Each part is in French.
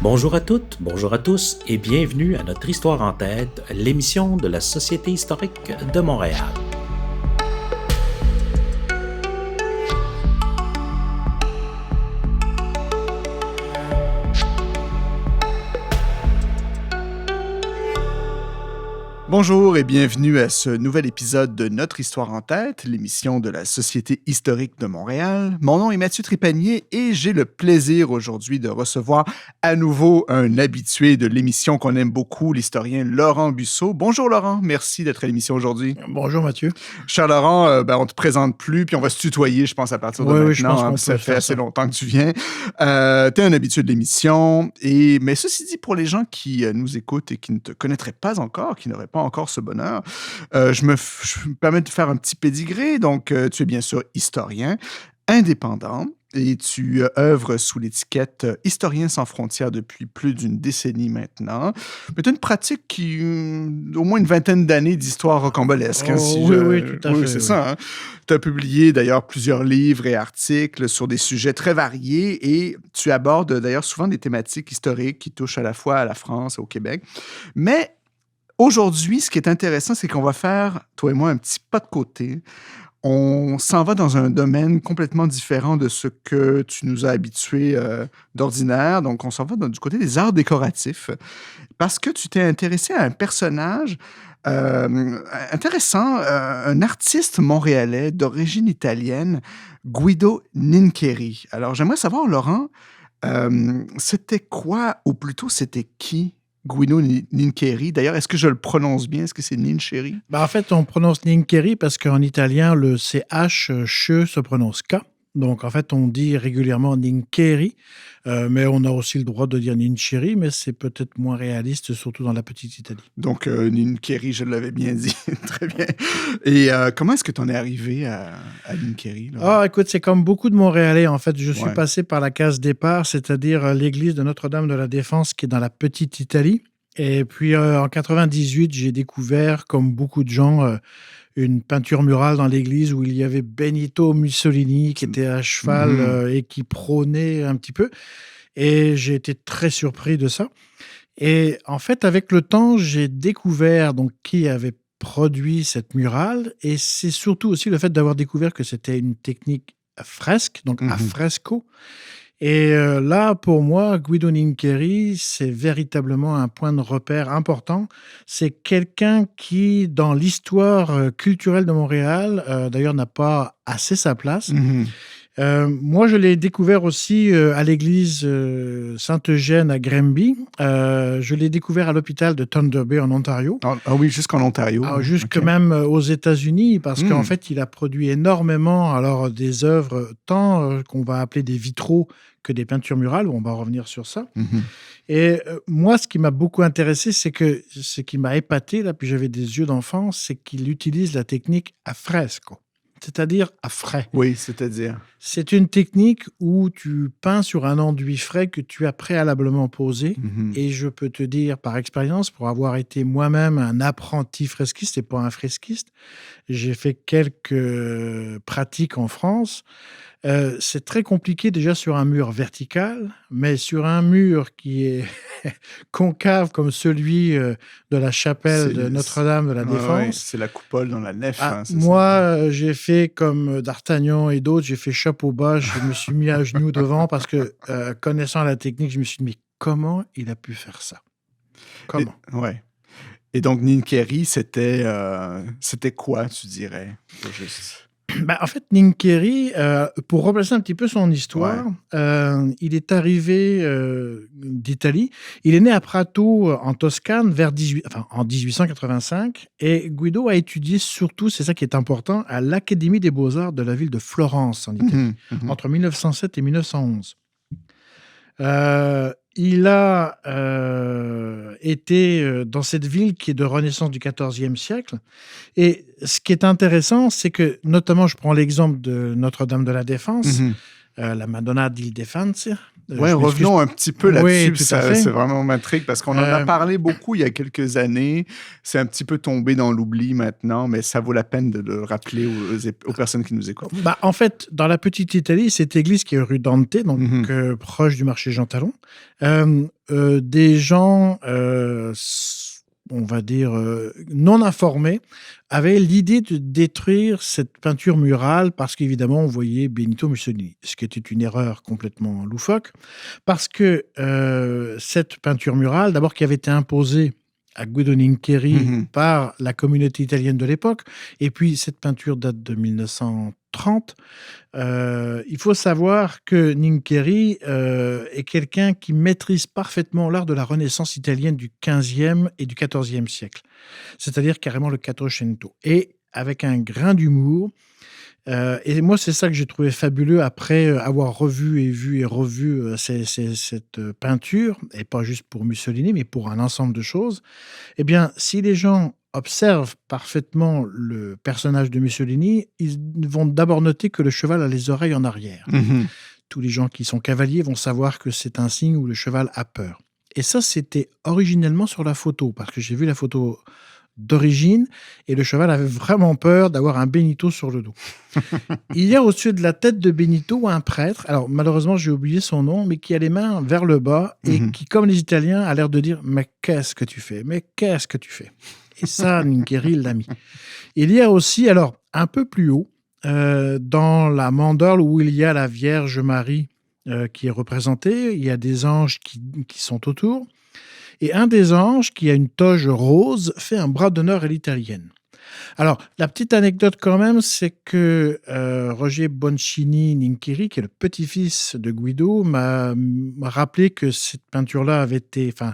Bonjour à toutes, bonjour à tous et bienvenue à notre Histoire en tête, l'émission de la Société historique de Montréal. Bonjour et bienvenue à ce nouvel épisode de Notre Histoire en tête, l'émission de la Société historique de Montréal. Mon nom est Mathieu Trépanier et j'ai le plaisir aujourd'hui de recevoir à nouveau un habitué de l'émission qu'on aime beaucoup, l'historien Laurent Busseau. Bonjour Laurent, merci d'être à l'émission aujourd'hui. Bonjour Mathieu. Cher Laurent, on te présente plus, puis on va se tutoyer, je pense, à partir de maintenant. Oui, je pense qu'on ça peut fait faire assez ça. longtemps que tu viens. Tu es un habitué de l'émission, mais ceci dit, pour les gens qui nous écoutent et qui ne te connaîtraient pas encore, qui n'auraient pas encore ce bonheur, je me permets de faire un petit pédigré. Donc, tu es bien sûr historien, indépendant, et tu œuvres sous l'étiquette Historien sans frontières depuis plus d'une décennie maintenant. Mais tu as une pratique qui, au moins une vingtaine d'années d'histoire rocambolesque. Oui, tout à fait. C'est oui. ça. Hein? Tu as publié d'ailleurs plusieurs livres et articles sur des sujets très variés et tu abordes d'ailleurs souvent des thématiques historiques qui touchent à la fois à la France et au Québec. Mais aujourd'hui, ce qui est intéressant, c'est qu'on va faire, toi et moi, un petit pas de côté. On s'en va dans un domaine complètement différent de ce que tu nous as habitués d'ordinaire. Donc, on s'en va du côté des arts décoratifs parce que tu t'es intéressé à un personnage intéressant, un artiste montréalais d'origine italienne, Guido Nincheri. Alors, j'aimerais savoir, Laurent, c'était quoi, ou plutôt c'était qui Guido Nincheri? D'ailleurs, est-ce que je le prononce bien? Est-ce que c'est Nincheri? En fait, on prononce Nincheri parce qu'en italien, le CH, che, se prononce K. Donc, en fait, on dit régulièrement Nincheri, mais on a aussi le droit de dire Nincheri, mais c'est peut-être moins réaliste, surtout dans la petite Italie. Donc, Nincheri, je l'avais bien dit. Très bien. Et comment est-ce que tu en es arrivé à Nincheri? Écoute, c'est comme beaucoup de Montréalais, en fait. Je suis Ouais. passé par la case départ, c'est-à-dire l'église de Notre-Dame de la Défense, qui est dans la petite Italie. Et puis, en 98, j'ai découvert, comme beaucoup de gens, une peinture murale dans l'église où il y avait Benito Mussolini qui était à cheval et qui prônait un petit peu. Et j'ai été très surpris de ça. Et en fait, avec le temps, j'ai découvert donc qui avait produit cette murale. Et c'est surtout aussi le fait d'avoir découvert que c'était une technique à fresque, donc à fresco. Et là, pour moi, Guido Nincheri, c'est véritablement un point de repère important. C'est quelqu'un qui, dans l'histoire culturelle de Montréal, d'ailleurs, n'a pas assez sa place. Moi, je l'ai découvert aussi à l'église Saint-Eugène à Granby. Je l'ai découvert à l'hôpital de Thunder Bay en Ontario. Ah oui, jusqu'en Ontario. Jusque Ok. même aux États-Unis, parce qu'en fait, il a produit énormément des œuvres, tant qu'on va appeler des vitraux que des peintures murales. On va revenir sur ça. Et moi, ce qui m'a beaucoup intéressé, c'est que ce qui m'a épaté, là, puis j'avais des yeux d'enfant, c'est qu'il utilise la technique à fresco, c'est-à-dire à frais. Oui, c'est-à-dire. C'est une technique où tu peins sur un enduit frais que tu as préalablement posé. Et je peux te dire par expérience, pour avoir été moi-même un apprenti fresquiste et pas un fresquiste, j'ai fait quelques pratiques en France. C'est très compliqué déjà sur un mur vertical, mais sur un mur qui est concave comme celui de la chapelle de Notre-Dame de la Défense. C'est la coupole dans la nef. C'est Moi, j'ai fait comme D'Artagnan et d'autres, j'ai fait chapeau bas, je me suis mis à genoux devant parce que, connaissant la technique, je me suis dit, mais comment il a pu faire ça? Comment? Et donc, Nincheri, c'était quoi, tu dirais? En fait, Nincheri, pour replacer un petit peu son histoire, il est arrivé d'Italie. Il est né à Prato, en Toscane, en 1885. Et Guido a étudié surtout, c'est ça qui est important, à l'Académie des Beaux-Arts de la ville de Florence, en Italie, entre 1907 et 1911. Il a été dans cette ville qui est de renaissance du XIVe siècle. Et ce qui est intéressant, c'est que, notamment, je prends l'exemple de Notre-Dame de la Défense. la Madonna d'Ildefonse. Ouais, revenons un petit peu là-dessus. Oui, tout à fait. C'est vraiment m'intrigue parce qu'on en a parlé beaucoup il y a quelques années. C'est un petit peu tombé dans l'oubli maintenant, mais ça vaut la peine de le rappeler aux personnes qui nous écoutent. En fait, dans la petite Italie, cette église qui est rue Dante, donc proche du marché Jean Talon, des gens, on va dire, non informés, avaient l'idée de détruire cette peinture murale parce qu'évidemment, on voyait Benito Mussolini, ce qui était une erreur complètement loufoque, parce que cette peinture murale, d'abord qui avait été imposée à Guido Nincheri par la communauté italienne de l'époque, et puis cette peinture date de 1930. Il faut savoir que Nincheri est quelqu'un qui maîtrise parfaitement l'art de la Renaissance italienne du XVe et du XIVe siècle, c'est-à-dire carrément le Quattrocento, et avec un grain d'humour. Et moi, c'est ça que j'ai trouvé fabuleux après avoir revu et revu cette peinture, et pas juste pour Mussolini, mais pour un ensemble de choses. Eh bien, si les gens observent parfaitement le personnage de Mussolini, ils vont d'abord noter que le cheval a les oreilles en arrière. Tous les gens qui sont cavaliers vont savoir que c'est un signe où le cheval a peur. Et ça, c'était originellement sur la photo, parce que j'ai vu la photo d'origine, et le cheval avait vraiment peur d'avoir un Benito sur le dos. Il y a au-dessus de la tête de Benito un prêtre, alors malheureusement j'ai oublié son nom, mais qui a les mains vers le bas et qui, comme les Italiens, a l'air de dire « Mais qu'est-ce que tu fais ? Mais qu'est-ce que tu fais ?» Et ça, Nincheri l'a mis. Il y a aussi, alors un peu plus haut, dans la mandorle où il y a la Vierge Marie qui est représentée, il y a des anges qui sont autour. Et un des anges, qui a une toge rose, fait un bras d'honneur à l'italienne. Alors, la petite anecdote quand même, c'est que Roger Boncini Nincheri, qui est le petit-fils de Guido, m'a rappelé que cette peinture-là avait été... Enfin,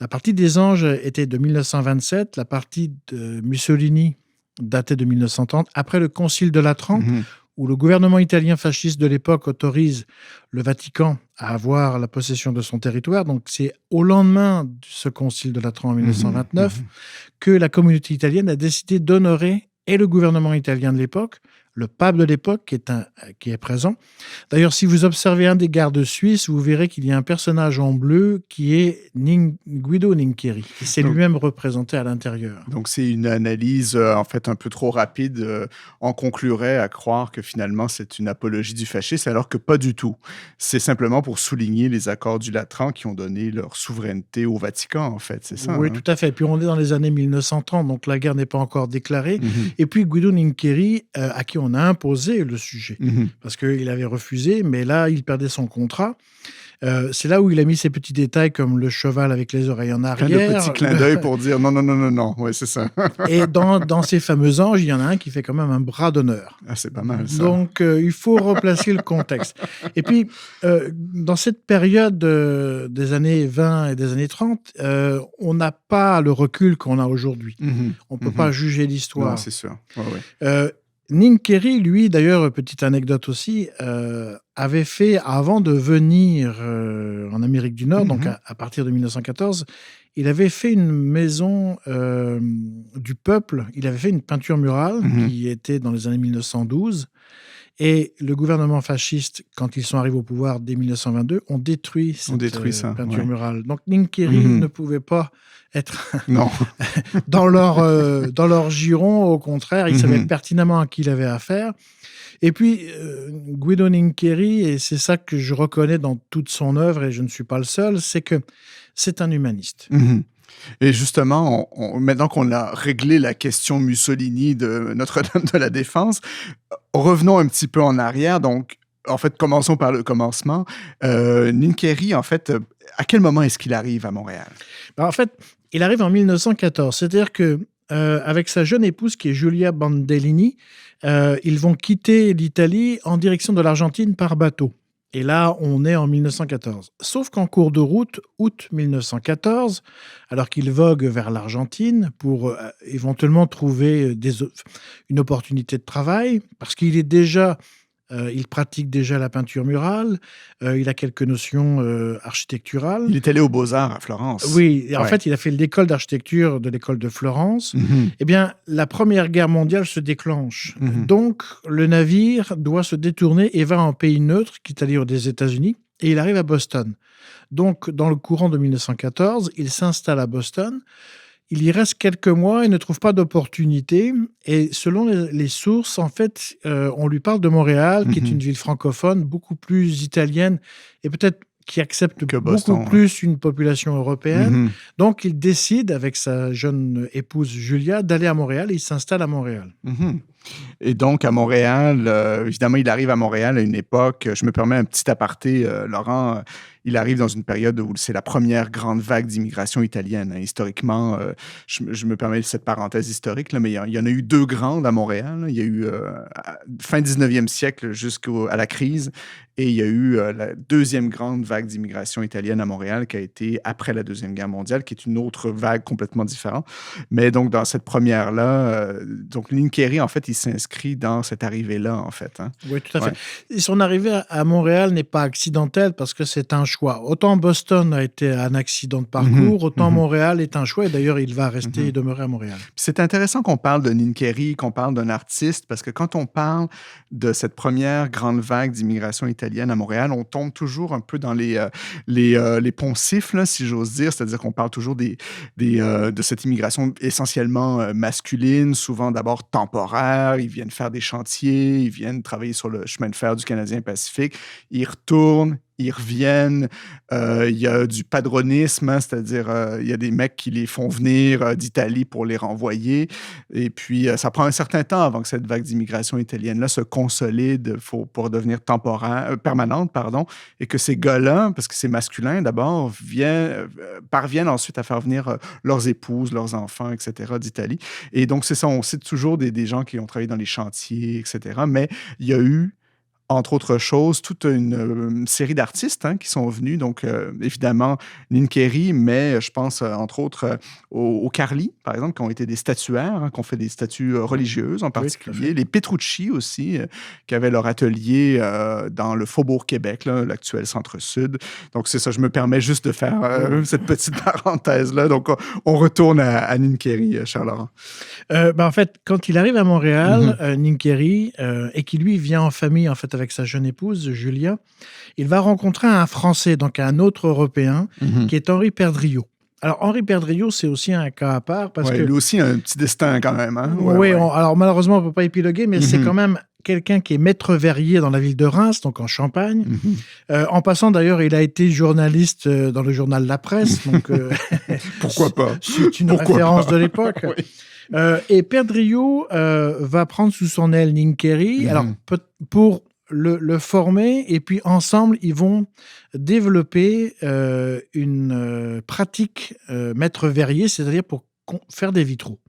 la partie des anges était de 1927, la partie de Mussolini datait de 1930, après le Concile de Latran, où le gouvernement italien fasciste de l'époque autorise le Vatican à avoir la possession de son territoire. Donc, c'est au lendemain de ce concile de Latran en 1929 que la communauté italienne a décidé d'honorer et le gouvernement italien de l'époque, le pape de l'époque qui est présent. D'ailleurs, si vous observez un des gardes suisses, vous verrez qu'il y a un personnage en bleu qui est Guido Nincheri. Et c'est lui-même représenté à l'intérieur. Donc, c'est une analyse en fait un peu trop rapide. On conclurait à croire que finalement, c'est une apologie du fascisme, alors que pas du tout. C'est simplement pour souligner les accords du Latran qui ont donné leur souveraineté au Vatican, en fait. C'est ça. Oui, tout à fait. Puis on est dans les années 1930, donc la guerre n'est pas encore déclarée. Et puis Guido Nincheri, à qui on a imposé le sujet, parce qu'il avait refusé, mais là, il perdait son contrat. C'est là où il a mis ces petits détails comme le cheval avec les oreilles en arrière. Un petit clin d'œil pour dire non. Oui, c'est ça. Et dans ces fameux anges, il y en a un qui fait quand même un bras d'honneur. Ah, c'est pas mal, ça. Donc, il faut replacer le contexte. Et puis, dans cette période des années 20 et des années 30, on n'a pas le recul qu'on a aujourd'hui. On ne peut pas juger l'histoire. Non, c'est sûr. Ouais. Nincheri, lui, d'ailleurs, petite anecdote aussi, avait fait, avant de venir en Amérique du Nord, donc à partir de 1914, il avait fait une maison du peuple, il avait fait une peinture murale qui était dans les années 1912, et le gouvernement fasciste, quand ils sont arrivés au pouvoir dès 1922, ont détruit cette peinture murale. Donc Nincheri ne pouvait pas être dans leur giron, au contraire, il savait pertinemment à qui il avait affaire. Et puis, Guido Nincheri, et c'est ça que je reconnais dans toute son œuvre, et je ne suis pas le seul, c'est que c'est un humaniste. Et justement, maintenant qu'on a réglé la question Mussolini de Notre-Dame de la Défense, revenons un petit peu en arrière. Donc, en fait, commençons par le commencement. Nincheri, en fait, à quel moment est-ce qu'il arrive à Montréal? En fait, il arrive en 1914. C'est-à-dire que avec sa jeune épouse, qui est Giulia Bandellini, ils vont quitter l'Italie en direction de l'Argentine par bateau. Et là, on est en 1914. Sauf qu'en cours de route, août 1914, alors qu'il vogue vers l'Argentine pour éventuellement trouver une opportunité de travail, parce qu'il est déjà Il pratique déjà la peinture murale. Il a quelques notions architecturales. Il est allé aux Beaux-Arts à Florence. Oui, en Ouais. fait, il a fait l'école d'architecture de l'école de Florence. Eh bien, la Première Guerre mondiale se déclenche. Donc, le navire doit se détourner et va en pays neutre, qui est à dire des États-Unis, et il arrive à Boston. Donc, dans le courant de 1914, il s'installe à Boston. Il y reste quelques mois et ne trouve pas d'opportunité. Et selon les sources, en fait, on lui parle de Montréal, qui est une ville francophone, beaucoup plus italienne et peut-être qui accepte Que Boston, beaucoup plus une population européenne. Mhm. Donc, il décide, avec sa jeune épouse Julia, d'aller à Montréal et il s'installe à Montréal. Mhm. Et donc, à Montréal, évidemment, il arrive à Montréal à une époque, je me permets un petit aparté, Laurent, il arrive dans une période où c'est la première grande vague d'immigration italienne. Hein. Historiquement, je me permets cette parenthèse historique, là, mais il y en a eu deux grandes à Montréal. Il y a eu fin 19e siècle jusqu'à la crise, et il y a eu la deuxième grande vague d'immigration italienne à Montréal qui a été après la Deuxième Guerre mondiale, qui est une autre vague complètement différente. Mais donc, dans cette première-là, donc Lynn Carey, en fait, il s'inscrit dans cette arrivée-là, en fait. Hein. Oui, tout à fait. Ouais. Et son arrivée à Montréal n'est pas accidentelle parce que c'est un choix. Autant Boston a été un accident de parcours, autant Montréal est un choix. Et d'ailleurs, il va rester et demeurer à Montréal. Puis c'est intéressant qu'on parle de Lynn Carey, qu'on parle d'un artiste, parce que quand on parle de cette première grande vague d'immigration italienne à Montréal, on tombe toujours un peu dans les poncifs, là, si j'ose dire. C'est-à-dire qu'on parle toujours de cette immigration essentiellement masculine, souvent d'abord temporaire. Ils viennent faire des chantiers, ils viennent travailler sur le chemin de fer du Canadien Pacifique, ils retournent, ils reviennent. Il y a du padronisme, hein, c'est-à-dire il y a des mecs qui les font venir d'Italie pour les renvoyer. Et puis, ça prend un certain temps avant que cette vague d'immigration italienne-là se consolide pour devenir permanente, pardon, et que ces gars-là, parce que c'est masculin d'abord, parviennent ensuite à faire venir leurs épouses, leurs enfants, etc., d'Italie. Et donc, c'est ça, on cite toujours des gens qui ont travaillé dans les chantiers, etc., mais il y a eu entre autres choses, toute une série d'artistes qui sont venus. Donc, évidemment, Lynn Carey, mais je pense, entre autres, aux Carly, par exemple, qui ont été des statuaires, qui ont fait des statues religieuses en particulier. Les Petrucci aussi, qui avaient leur atelier dans le Faubourg Québec, là, l'actuel Centre-Sud. Donc, c'est ça, je me permets juste de faire cette petite parenthèse-là. Donc, on retourne à Lynn Carey, cher Laurent. En fait, quand il arrive à Montréal, Lynn Carey, et qui lui vient en famille, en fait, avec sa jeune épouse, Julia, il va rencontrer un Français, donc un autre Européen, qui est Henri Perdriau. Alors, Henri Perdriau, c'est aussi un cas à part parce que... Lui aussi a un petit destin quand même. Hein? Alors malheureusement, on ne peut pas épiloguer, mais c'est quand même quelqu'un qui est maître verrier dans la ville de Reims, donc en Champagne. En passant, d'ailleurs, il a été journaliste dans le journal La Presse. Donc, pourquoi pas? C'est une référence de l'époque. Et Perdriau va prendre sous son aile Lynn Carey, alors, pour le former, et puis ensemble, ils vont développer une pratique maître verrier, c'est-à-dire pour faire des vitraux.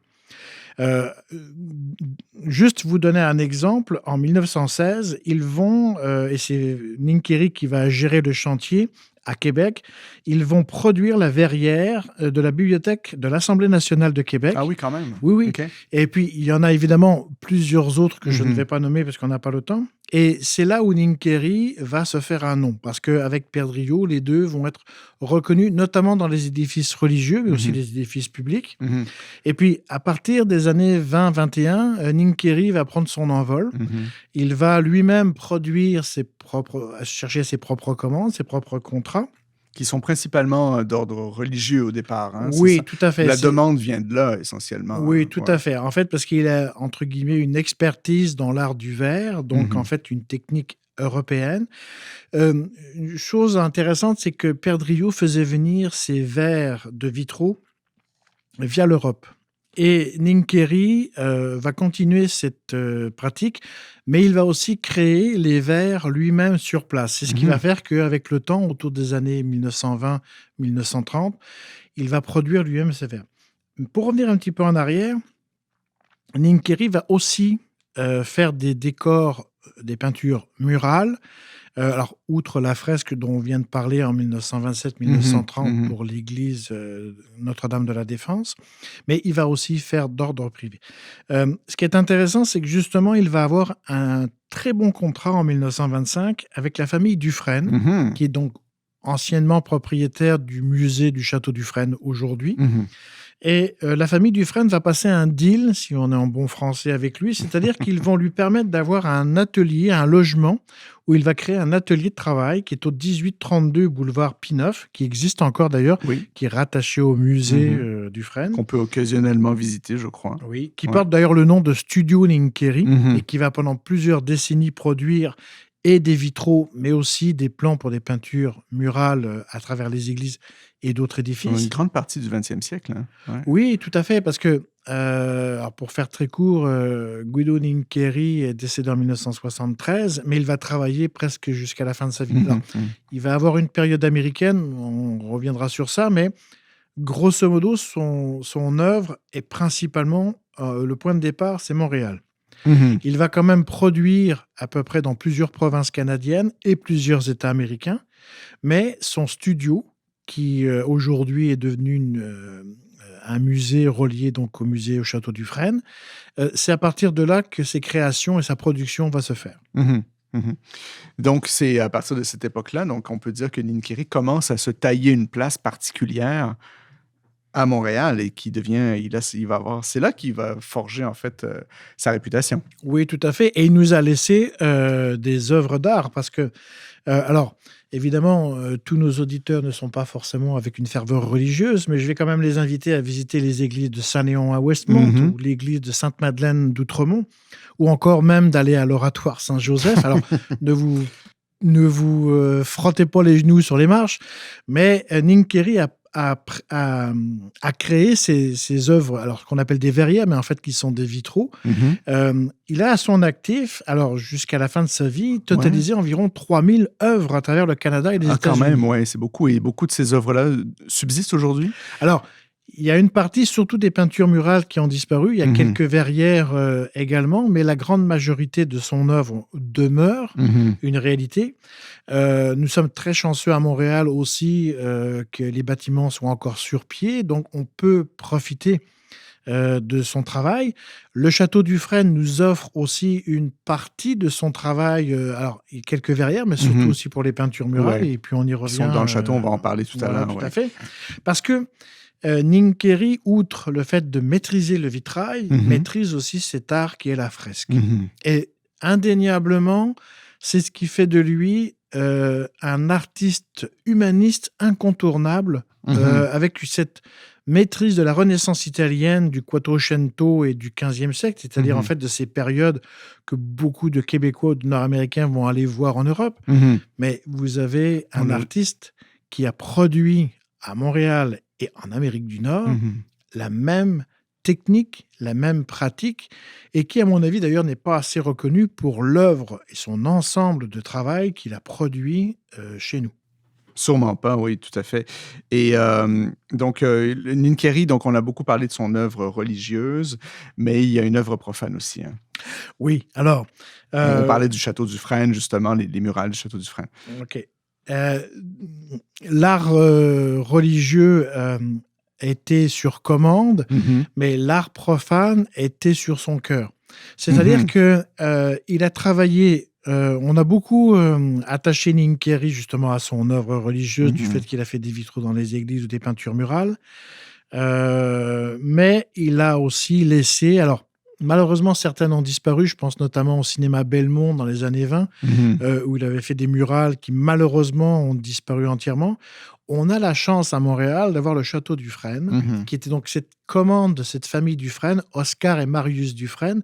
Juste vous donner un exemple, en 1916, ils vont, et c'est Lynn Carey qui va gérer le chantier à Québec, ils vont produire la verrière de la bibliothèque de l'Assemblée nationale de Québec. Ah oui, quand même. Oui. Okay. Et puis, il y en a évidemment plusieurs autres que je ne vais pas nommer parce qu'on n'a pas le temps. Et c'est là où Lynn Carey va se faire un nom, parce qu'avec Perdriau, les deux vont être reconnus, notamment dans les édifices religieux, mais aussi les édifices publics. Et puis, à partir des années 20-21, Lynn Carey va prendre son envol. Il va lui-même produire chercher ses propres commandes, ses propres contrats. Qui sont principalement d'ordre religieux au départ. Hein, oui, tout à fait. La demande vient de là, essentiellement. Oui, tout à fait. En fait, parce qu'il a, entre guillemets, une expertise dans l'art du verre, donc en fait, une technique européenne. Une chose intéressante, c'est que Perdriau faisait venir ses verres de vitraux via l'Europe. Et Lynn Carey va continuer cette pratique, mais il va aussi créer les verres lui-même sur place. C'est ce qui va faire qu'avec le temps, autour des années 1920-1930, il va produire lui-même ses verres. Pour revenir un petit peu en arrière, Lynn Carey va aussi faire des décors des peintures murales. Alors, outre la fresque dont on vient de parler en 1927-1930 pour l'église Notre-Dame de la Défense, mais il va aussi faire d'ordre privé. Ce qui est intéressant, c'est que justement, il va avoir un très bon contrat en 1925 avec la famille Dufresne, qui est donc anciennement propriétaire du musée du château Dufresne aujourd'hui. Et la famille Dufresne va passer un deal, si on est en bon français avec lui, c'est-à-dire qu'ils vont lui permettre d'avoir un atelier, un logement, où il va créer un atelier de travail qui est au 1832 boulevard Pineuf, qui existe encore d'ailleurs, qui est rattaché au musée Dufresne. Qu'on peut occasionnellement visiter, je crois. Oui, qui porte d'ailleurs le nom de Studio Ninkéry et qui va pendant plusieurs décennies produire et des vitraux, mais aussi des plans pour des peintures murales à travers les églises et d'autres édifices. Une grande partie du XXe siècle. Hein. Ouais. Oui, tout à fait, parce que, alors pour faire très court, Guido Ninkéry est décédé en 1973, mais il va travailler presque jusqu'à la fin de sa vie. Alors, il va avoir une période américaine, on reviendra sur ça, mais grosso modo, son œuvre est principalement, le point de départ, c'est Montréal. Il va quand même produire à peu près dans plusieurs provinces canadiennes et plusieurs États américains, mais son studio, qui aujourd'hui est devenu un musée relié donc au château Dufresne, c'est à partir de là que ses créations et sa production va se faire. Donc, c'est à partir de cette époque-là, donc on peut dire que Ninkéry commence à se tailler une place particulière à Montréal et qui devient, c'est là qu'il va forger en fait sa réputation. Oui, tout à fait. Et il nous a laissé des œuvres d'art parce que, alors, évidemment, tous nos auditeurs ne sont pas forcément avec une ferveur religieuse, mais je vais quand même les inviter à visiter les églises de Saint-Léon à Westmount ou l'église de Sainte-Madeleine d'Outremont, ou encore même d'aller à l'oratoire Saint-Joseph. Alors, ne vous frottez pas les genoux sur les marches, mais Ninkéry a créé ces œuvres, alors qu'on appelle des verrières, mais en fait qui sont des vitraux. Il a à son actif, alors jusqu'à la fin de sa vie, totalisé environ 3000 œuvres à travers le Canada et les États-Unis. Quand même, oui, c'est beaucoup. Et beaucoup de ces œuvres-là subsistent aujourd'hui? Alors, il y a une partie, surtout des peintures murales, qui ont disparu. Il y a quelques verrières également, mais la grande majorité de son œuvre demeure une réalité. Nous sommes très chanceux à Montréal aussi que les bâtiments soient encore sur pied, donc on peut profiter de son travail. Le château Dufresne nous offre aussi une partie de son travail, alors il y a quelques verrières, mais surtout aussi pour les peintures murales, et puis on y revient. Ils sont dans le château, on va en parler tout à l'heure. Tout à fait. Parce que Ninkéry, outre le fait de maîtriser le vitrail, maîtrise aussi cet art qui est la fresque. Et indéniablement, c'est ce qui fait de lui un artiste humaniste incontournable, avec cette maîtrise de la Renaissance italienne, du Quattrocento et du XVe siècle, c'est-à-dire en fait de ces périodes que beaucoup de Québécois ou de Nord-Américains vont aller voir en Europe. Mais vous avez un artiste qui a produit à Montréal et en Amérique du Nord la même technique, la même pratique, et qui, à mon avis, d'ailleurs, n'est pas assez reconnu pour l'œuvre et son ensemble de travail qu'il a produit chez nous. Sûrement pas, oui, tout à fait. Et donc, Ninkéry, donc, on a beaucoup parlé de son œuvre religieuse, mais il y a une œuvre profane aussi. Hein. Oui, alors... On parlait du château Dufresne, justement, les murales du château Dufresne. OK. L'art religieux était sur commande, mais l'art profane était sur son cœur. C'est-à-dire qu'il a travaillé, on a beaucoup attaché Ninkéry justement à son œuvre religieuse, du fait qu'il a fait des vitraux dans les églises ou des peintures murales, mais il a aussi laissé... Alors, malheureusement, certaines ont disparu. Je pense notamment au cinéma Belmont dans les années 20, où il avait fait des murales qui, malheureusement, ont disparu entièrement. On a la chance à Montréal d'avoir le château Dufresne, qui était donc cette commande de cette famille Dufresne, Oscar et Marius Dufresne,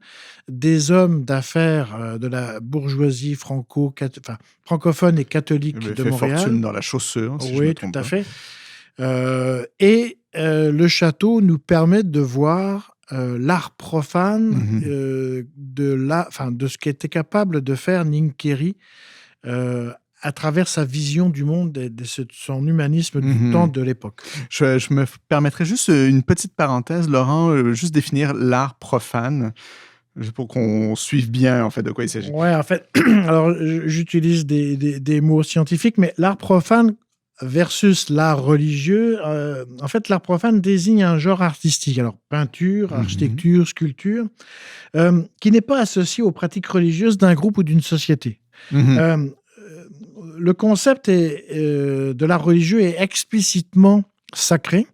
des hommes d'affaires de la bourgeoisie francophone et catholique de Montréal. Fortune dans la chaussure, si je me trompe pas. Oui, tout à fait. Et le château nous permet de voir l'art profane de ce qu'était capable de faire Ninkéry à travers sa vision du monde et de son humanisme du temps de l'époque. Je me permettrai juste une petite parenthèse, Laurent, juste définir l'art profane. Juste pour qu'on suive bien, en fait, de quoi il s'agit. Ouais, en fait, alors j'utilise des mots scientifiques, mais l'art profane versus l'art religieux, en fait, l'art profane désigne un genre artistique, alors peinture, architecture, sculpture, qui n'est pas associé aux pratiques religieuses d'un groupe ou d'une société. Euh, le concept de l'art religieux est explicitement sacré,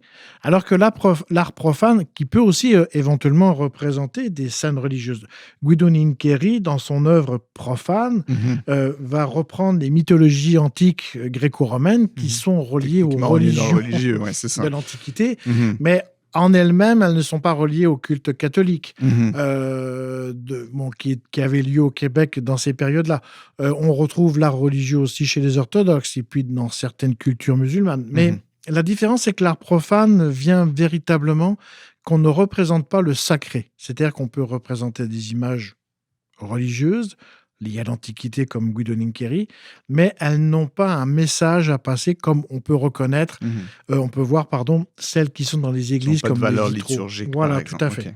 alors que l'art profane, qui peut aussi éventuellement représenter des scènes religieuses. Guido Nincheri, dans son œuvre Profane, va reprendre les mythologies antiques gréco-romaines qui sont reliées aux religions de l'Antiquité, mais en elles-mêmes, elles ne sont pas reliées au culte catholique qui avait lieu au Québec dans ces périodes-là. On retrouve l'art religieux aussi chez les orthodoxes et puis dans certaines cultures musulmanes. Mais la différence, c'est que l'art profane vient véritablement qu'on ne représente pas le sacré. C'est-à-dire qu'on peut représenter des images religieuses liées à l'Antiquité comme Guido Nincheri, mais elles n'ont pas un message à passer comme on peut reconnaître, on peut voir, celles qui sont dans les églises comme pas de valeur les vitraux. liturgique, voilà, par exemple. Tout à fait.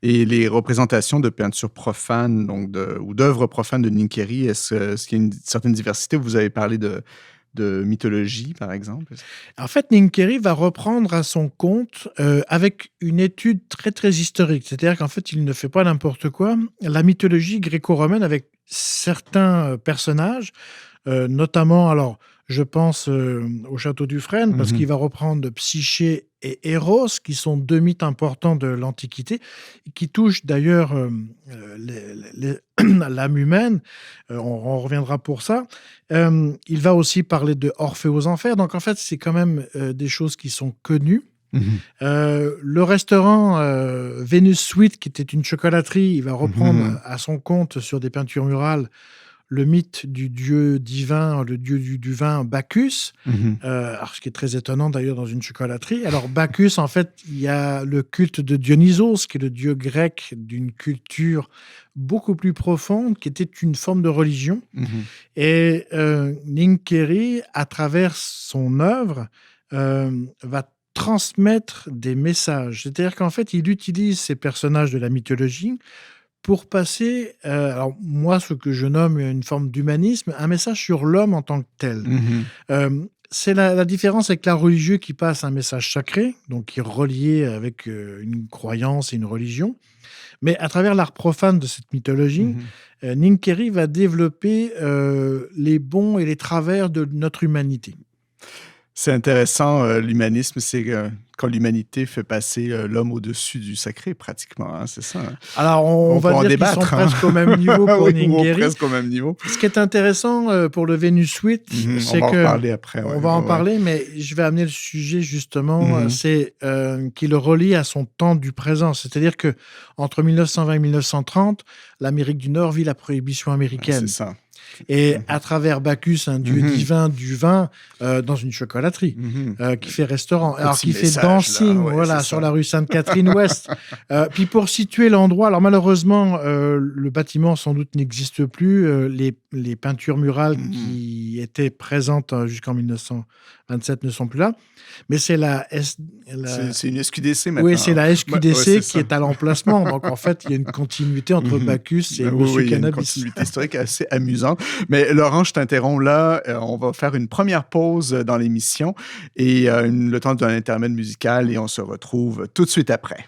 Et les représentations de peintures profanes ou d'œuvres profanes de Nincheri, est-ce qu'il y a une certaine diversité? Vous avez parlé de mythologie, par exemple? En fait, Nincheri va reprendre à son compte avec une étude très, très historique. C'est-à-dire qu'en fait, il ne fait pas n'importe quoi. La mythologie gréco-romaine avec certains personnages, notamment, alors, je pense au château du Frêne, parce qu'il va reprendre Psyché et Éros, qui sont deux mythes importants de l'Antiquité, qui touchent d'ailleurs l'âme humaine. On reviendra pour ça. Il va aussi parler de Orphée aux Enfers. Donc, en fait, c'est quand même des choses qui sont connues. Le restaurant Venus Sweet, qui était une chocolaterie, il va reprendre à son compte sur des peintures murales le mythe du dieu divin, le dieu du vin, Bacchus, alors, ce qui est très étonnant d'ailleurs dans une chocolaterie. Alors Bacchus, en fait, il y a le culte de Dionysos, qui est le dieu grec d'une culture beaucoup plus profonde, qui était une forme de religion. Et Nincheri, à travers son œuvre, va transmettre des messages. C'est-à-dire qu'en fait, il utilise ces personnages de la mythologie pour passer, alors moi, ce que je nomme une forme d'humanisme, un message sur l'homme en tant que tel. C'est la différence avec l'art religieux qui passe un message sacré, donc qui est relié avec une croyance et une religion. Mais à travers l'art profane de cette mythologie, Nincheri va développer les bons et les travers de notre humanité. C'est intéressant, l'humanisme, c'est quand l'humanité fait passer l'homme au-dessus du sacré, pratiquement, hein, c'est ça. Alors, on va dire qu'ils sont presque au même niveau pour Nincheri. Presque au même niveau. Ce qui est intéressant pour le Venus Suite, c'est que... On va en parler après. On va en parler, mais je vais amener le sujet, justement, c'est qu'il le relie à son temps du présent. C'est-à-dire que entre 1920 et 1930, l'Amérique du Nord vit la prohibition américaine. C'est ça. Et à travers Bacchus, un dieu divin du vin, dans une chocolaterie, qui fait restaurant, alors qui fait dancing, sur la rue Sainte-Catherine-Ouest. Puis pour situer l'endroit, alors malheureusement, le bâtiment sans doute n'existe plus. Les peintures murales qui étaient présentes jusqu'en 1927 ne sont plus là. Mais c'est c'est une SQDC maintenant. Oui, c'est la SQDC qui est à l'emplacement. Donc, en fait, il y a une continuité entre Bacchus et Monsieur Cannabis. Il y a une continuité historique assez amusante. Mais Laurent, je t'interromps là. On va faire une première pause dans l'émission et le temps d'un intermède musical et on se retrouve tout de suite après.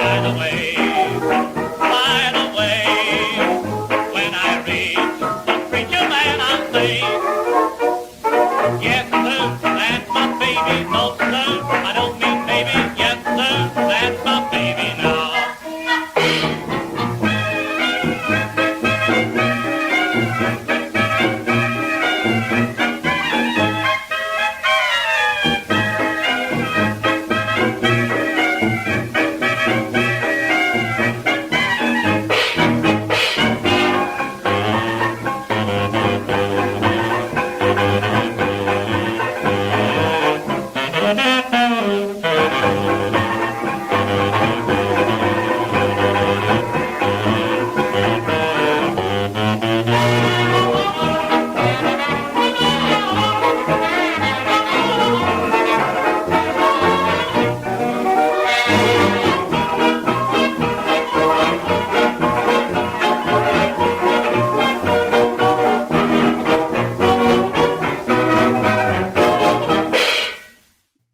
by the way, when I reach the preacher man, I'll say, yes, sir, that's my baby. No, sir, I don't mean baby. Yes, sir, that's my baby now.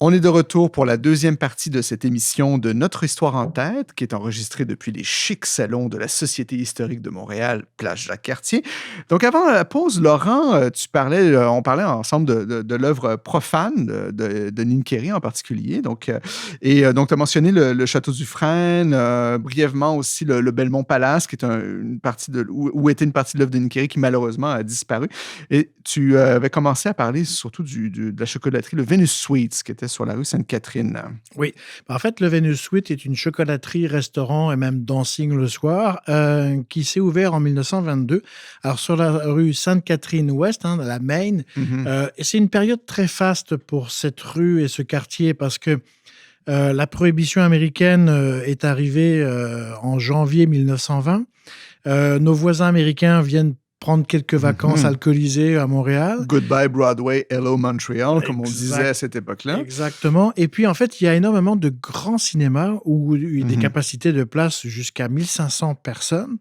On est de retour pour la deuxième partie de cette émission de Notre Histoire en tête, qui est enregistrée depuis les chics salons de la Société historique de Montréal, Place Jacques-Cartier. Donc, avant la pause, Laurent, on parlait ensemble de l'œuvre profane de Ninkéri en particulier. Donc, tu as mentionné le Château du Frêne, brièvement aussi le Belmont Palace, qui est une partie où était une partie de l'œuvre de Ninkéri qui malheureusement a disparu. Et tu avais commencé à parler surtout de la chocolaterie, le Venus Sweets, qui était sur la rue Sainte-Catherine. Oui. En fait, le Venus Sweet est une chocolaterie, restaurant et même dancing le soir qui s'est ouvert en 1922. Alors, sur la rue Sainte-Catherine-Ouest, dans la Main. Et c'est une période très faste pour cette rue et ce quartier parce que la prohibition américaine est arrivée en janvier 1920. Nos voisins américains viennent prendre quelques vacances alcoolisées à Montréal. Goodbye Broadway, hello Montreal, comme on disait à cette époque-là. Exactement. Et puis, en fait, il y a énormément de grands cinémas où des capacités de place jusqu'à 1500 personnes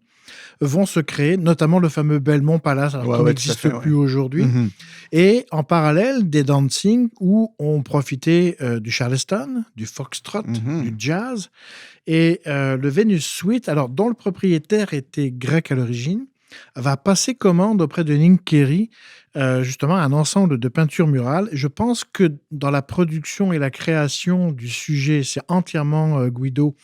vont se créer, notamment le fameux Belmont Palace, qui n'existe plus aujourd'hui. Et en parallèle, des dancing où on profitait du Charleston, du foxtrot, du jazz. Et le Venus Sweet, alors dont le propriétaire était grec à l'origine, va passer commande auprès de Ninkéri, justement un ensemble de peintures murales. Je pense que dans la production et la création du sujet, c'est entièrement Guido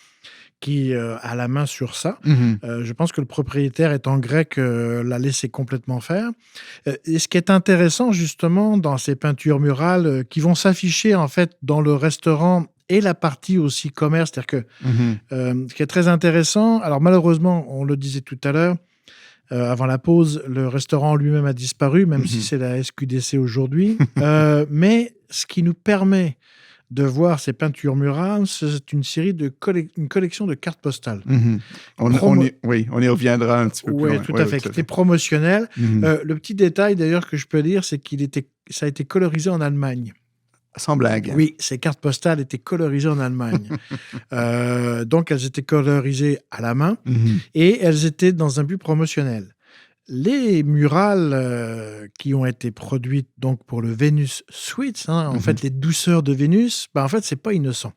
qui a la main sur ça. Je pense que le propriétaire étant grec l'a laissé complètement faire. Et ce qui est intéressant justement dans ces peintures murales qui vont s'afficher en fait dans le restaurant et la partie aussi commerce, c'est-à-dire que ce qui est très intéressant, alors malheureusement, on le disait tout à l'heure, avant la pause, le restaurant lui-même a disparu, même si c'est la SQDC aujourd'hui. Mais ce qui nous permet de voir ces peintures murales, c'est une série une collection de cartes postales. On y reviendra un petit peu plus loin. Tout à fait. Qui était promotionnel. Le petit détail d'ailleurs que je peux dire, c'est ça a été colorisé en Allemagne. Sans blague. Oui, ces cartes postales étaient colorisées en Allemagne. Donc, elles étaient colorisées à la main et elles étaient dans un but promotionnel. Les murales qui ont été produites donc pour le Venus Sweets, en fait, les douceurs de Vénus, en fait, c'est pas innocent.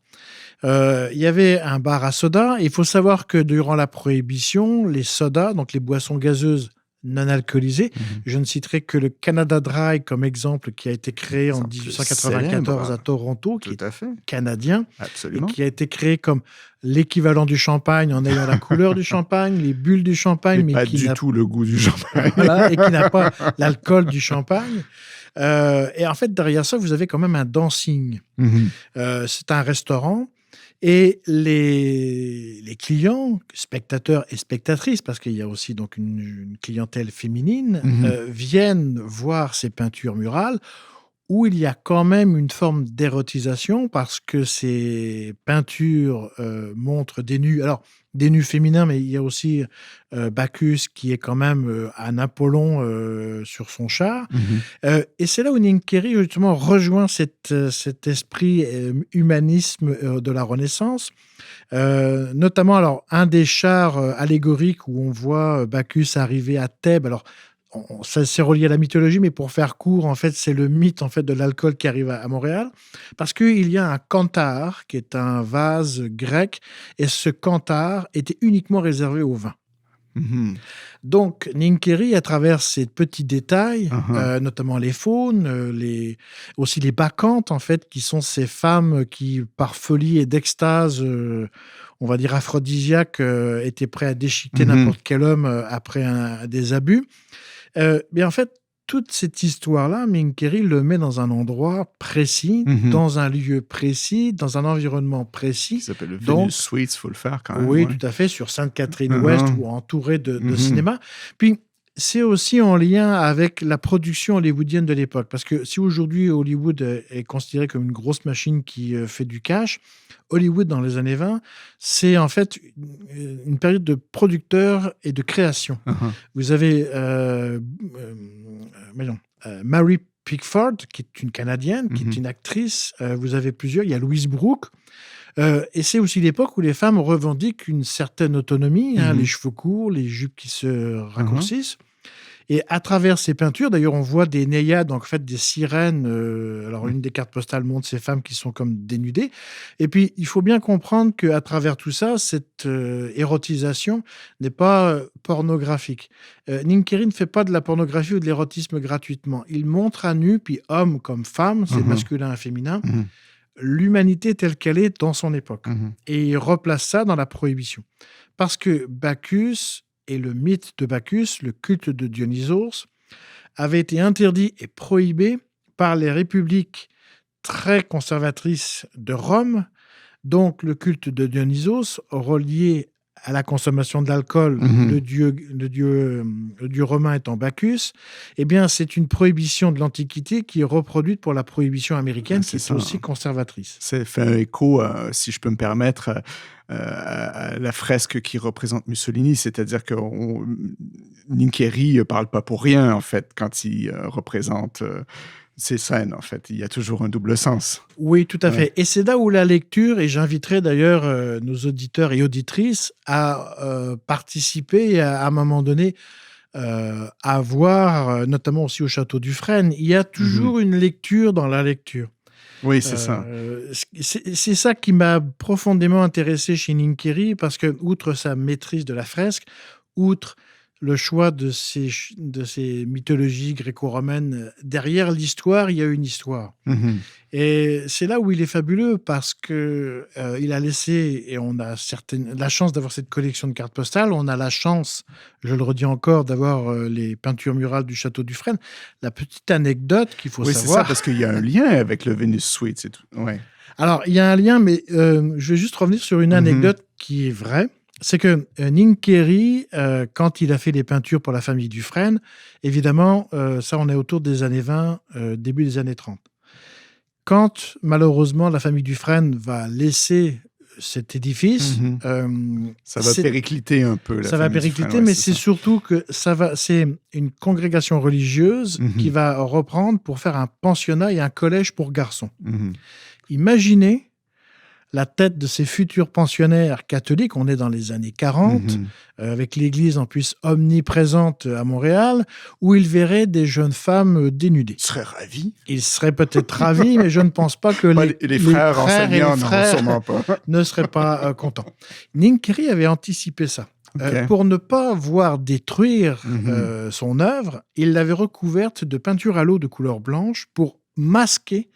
Il y avait un bar à soda. Il faut savoir que durant la Prohibition, les sodas, donc les boissons gazeuses, non alcoolisé. Je ne citerai que le Canada Dry comme exemple qui a été créé en 1894 à Toronto, qui est canadien. Absolument. Et qui a été créé comme l'équivalent du champagne en ayant la couleur du champagne, les bulles du champagne, mais pas qui du tout le goût du champagne. Voilà, et qui n'a pas l'alcool du champagne. Et en fait, derrière ça, vous avez quand même un dancing. C'est un restaurant. Et les clients, spectateurs et spectatrices, parce qu'il y a aussi donc une clientèle féminine, viennent voir ces peintures murales où il y a quand même une forme d'érotisation parce que ces peintures montrent des nus. Alors, des nus féminins, mais il y a aussi Bacchus qui est quand même un Apollon sur son char. Et c'est là où Ninkéri, justement, rejoint cet esprit humanisme de la Renaissance. Notamment, alors, un des chars allégoriques où on voit Bacchus arriver à Thèbes. Alors, ça c'est relié à la mythologie, mais pour faire court, en fait, c'est le mythe en fait de l'alcool qui arrive à Montréal, parce qu'il y a un kantar qui est un vase grec, et ce kantar était uniquement réservé au vin. Mhm. Donc, Ninkeri, à travers ces petits détails, notamment les faunes, aussi les bacchantes, en fait, qui sont ces femmes qui, par folie et d'extase, on va dire aphrodisiaque, étaient prêts à déchiqueter n'importe quel homme après des abus. Mais en fait, toute cette histoire-là, Ninkeri le met dans un endroit précis, dans un lieu précis, dans un environnement précis. Ça s'appelle le Donc, Venus Suites, il faut le faire quand même. oui, ouais. tout à fait, sur Sainte-Catherine-Ouest ou entouré de cinéma. Puis, c'est aussi en lien avec la production hollywoodienne de l'époque. Parce que si aujourd'hui Hollywood est considéré comme une grosse machine qui fait du cash, Hollywood dans les années 20, c'est en fait une période de producteurs et de création. Vous avez Mary Pickford, qui est une Canadienne, qui est une actrice. Vous avez plusieurs. Il y a Louise Brooke. Et c'est aussi l'époque où les femmes revendiquent une certaine autonomie, les cheveux courts, les jupes qui se raccourcissent. Et à travers ces peintures, d'ailleurs, on voit des naïades, en fait, des sirènes. Alors, une des cartes postales montre ces femmes qui sont comme dénudées. Et puis, il faut bien comprendre qu'à travers tout ça, cette érotisation n'est pas pornographique. Ninkeri ne fait pas de la pornographie ou de l'érotisme gratuitement. Il montre à nu, puis homme comme femme, c'est masculin et féminin, l'humanité telle qu'elle est dans son époque. Et il replace ça dans la prohibition. Parce que Bacchus et le mythe de Bacchus, le culte de Dionysos, avait été interdit et prohibé par les républiques très conservatrices de Rome. Donc, le culte de Dionysos, relié à la consommation de l'alcool, le dieu romain étant Bacchus, eh bien, c'est une prohibition de l'Antiquité qui est reproduite pour la prohibition américaine, qui est aussi conservatrice. Ça fait un écho, si je peux me permettre, à la fresque qui représente Mussolini, c'est-à-dire que Ninkeri ne parle pas pour rien, en fait, quand il représente ces scènes, en fait. Il y a toujours un double sens. Oui, tout à fait. Et c'est là où la lecture, et j'inviterai d'ailleurs nos auditeurs et auditrices à participer et à un moment donné à voir, notamment aussi au Château du Frêne, il y a toujours une lecture dans la lecture. Oui, c'est ça. C'est ça qui m'a profondément intéressé chez Ninkeri, parce que, outre sa maîtrise de la fresque, outre le choix de ces mythologies gréco-romaines, derrière l'histoire, il y a une histoire. Et c'est là où il est fabuleux, parce que il a laissé, et on a la chance d'avoir cette collection de cartes postales, on a la chance, je le redis encore, d'avoir les peintures murales du Château du Frêne. La petite anecdote qu'il faut savoir... Oui, c'est ça, parce qu'il y a un lien avec le Venus Suite, c'est tout. Ouais. Alors, il y a un lien, mais je vais juste revenir sur une anecdote qui est vraie. C'est que Ninkeri, quand il a fait les peintures pour la famille Dufresne, évidemment, ça, on est autour des années 20, début des années 30. Quand, malheureusement, la famille Dufresne va laisser cet édifice... ça va péricliter un peu. Ça va péricliter, mais c'est surtout que c'est une congrégation religieuse qui va reprendre pour faire un pensionnat et un collège pour garçons. Imaginez la tête de ces futurs pensionnaires catholiques, on est dans les années 40, avec l'église en plus omniprésente à Montréal, où ils verraient des jeunes femmes dénudées. Ils seraient ravis. Ils seraient peut-être ravis, mais je ne pense pas que les frères enseignants sûrement pas. ne seraient pas contents. Ninkeri avait anticipé ça. Pour ne pas voir détruire son œuvre, il l'avait recouverte de peinture à l'eau de couleur blanche pour masquer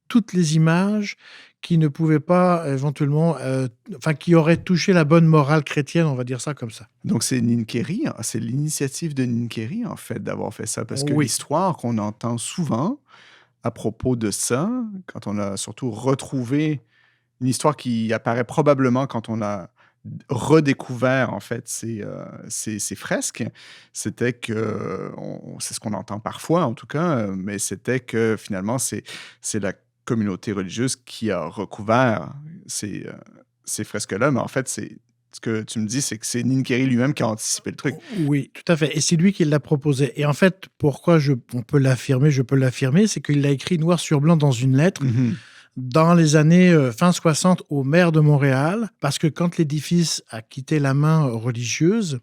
toutes les images qui ne pouvaient pas éventuellement, qui auraient touché la bonne morale chrétienne, on va dire ça comme ça. Donc c'est Ninkeri, c'est l'initiative de Ninkeri en fait d'avoir fait ça, parce que l'histoire qu'on entend souvent à propos de ça, quand on a surtout retrouvé une histoire qui apparaît probablement quand on a redécouvert en fait ces fresques, c'était que, c'est ce qu'on entend parfois en tout cas, mais c'était que finalement c'est la communauté religieuse qui a recouvert ces fresques-là, mais en fait, ce que tu me dis, c'est que c'est Ninkeri lui-même qui a anticipé le truc. Oui, tout à fait. Et c'est lui qui l'a proposé. Et en fait, pourquoi je peux l'affirmer, c'est qu'il l'a écrit noir sur blanc dans une lettre, dans les années fin 60 au maire de Montréal, parce que quand l'édifice a quitté la main religieuse,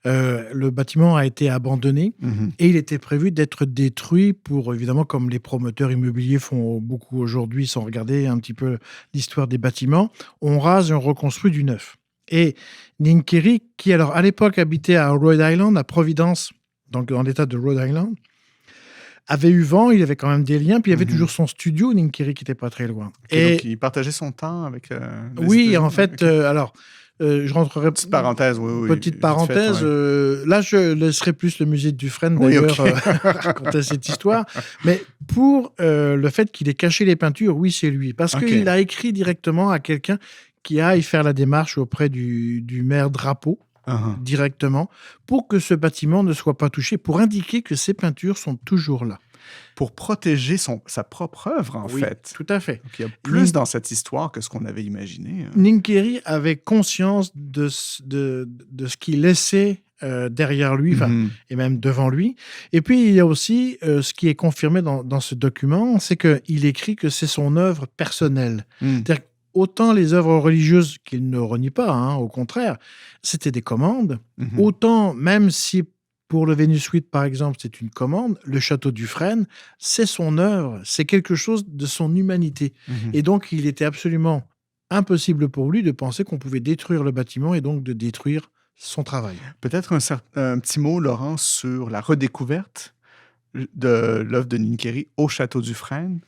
le bâtiment a été abandonné et il était prévu d'être détruit pour, évidemment, comme les promoteurs immobiliers font beaucoup aujourd'hui, sans regarder un petit peu l'histoire des bâtiments, on rase et on reconstruit du neuf. Et Ninkeri, qui alors à l'époque habitait à Rhode Island, à Providence, donc dans l'état de Rhode Island, avait eu vent, il avait quand même des liens, puis il y avait toujours son studio, Ninkeri, qui n'était pas très loin. Et donc, il partageait son temps avec les oui, États-Unis. en fait, alors, je rentrerai... Petite parenthèse, oui. Petite parenthèse, là, je laisserai plus le musée de Dufresne, d'ailleurs, raconter cette histoire. Mais pour le fait qu'il ait caché les peintures, oui, c'est lui. Parce qu'il a écrit directement à quelqu'un qui aille faire la démarche auprès du maire Drapeau, directement, pour que ce bâtiment ne soit pas touché, pour indiquer que ces peintures sont toujours là. Pour protéger sa propre œuvre, en fait. Tout à fait. Donc, il y a plus dans cette histoire que ce qu'on avait imaginé. Ninkeri avait conscience de ce qu'il laissait derrière lui, et même devant lui. Et puis, il y a aussi ce qui est confirmé dans ce document, c'est qu'il écrit que c'est son œuvre personnelle. C'est-à-dire autant les œuvres religieuses qu'il ne renie pas, au contraire, c'était des commandes. Autant, même si pour le Venus Suite, par exemple, c'est une commande, le château Dufresne, c'est son œuvre, c'est quelque chose de son humanité. Et donc, il était absolument impossible pour lui de penser qu'on pouvait détruire le bâtiment et donc de détruire son travail. Peut-être un petit mot, Laurent, sur la redécouverte de l'œuvre de Ninkeri au château Dufresne.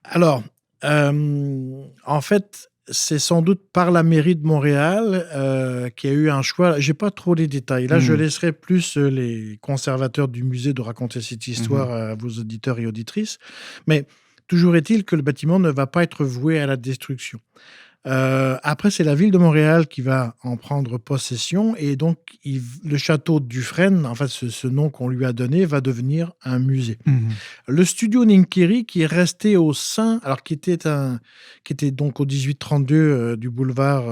Alors, en fait, c'est sans doute par la mairie de Montréal qu'il y a eu un choix. Je n'ai pas trop les détails. Là, je laisserai plus les conservateurs du musée de raconter cette histoire à vos auditeurs et auditrices. Mais toujours est-il que le bâtiment ne va pas être voué à la destruction. Après, c'est la ville de Montréal qui va en prendre possession et donc le château de Dufresne, en fait, ce nom qu'on lui a donné, va devenir un musée. Le studio Ninkeri, qui est resté au sein, alors qui était donc au 1832 du boulevard